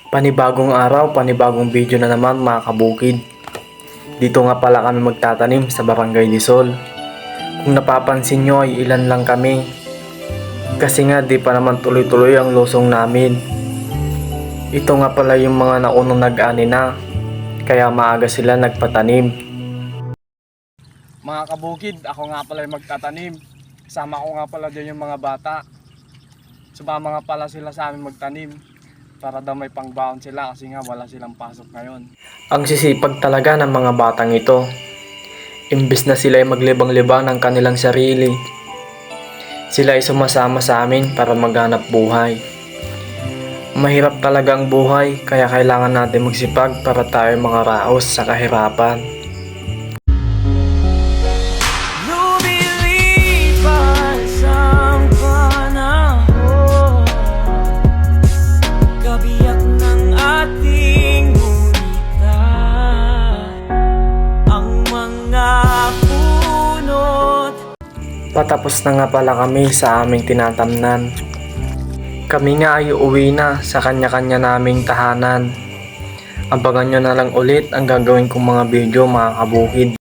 Panibagong araw, panibagong video na naman mga kabukid. Dito nga pala kami magtatanim sa Barangay Disol. Kung napapansin nyo ay ilan lang kami. Kasi nga di pa naman tuloy-tuloy ang lusong namin. Ito nga pala yung mga naunang nag-ani na. Kaya maaga sila nagpatanim. Mga kabukid, ako nga pala yung magtatanim. Kasama ko nga pala dyan yung mga bata. Sumama nga pala sila sa amin magtanim. Para daw may pangbaon sila kasi nga wala silang pasok ngayon. Ang sisipag talaga ng mga batang ito. Imbes na sila ay maglibang-libang ng kanilang sarili, sila ay sumasama sa amin para maghanap buhay. Mahirap talaga ang buhay, kaya kailangan natin magsipag para tayo makaraos sa kahirapan. Lumilipas ang panahon, kabiyak ng ating gunitan, ang mga punot. Patapos na nga pala kami sa aming tinatamnan. Kami nga ay uuwi na sa kanya-kanya naming tahanan. Abangan nyo na lang ulit ang gagawin kong mga video mga kabukid.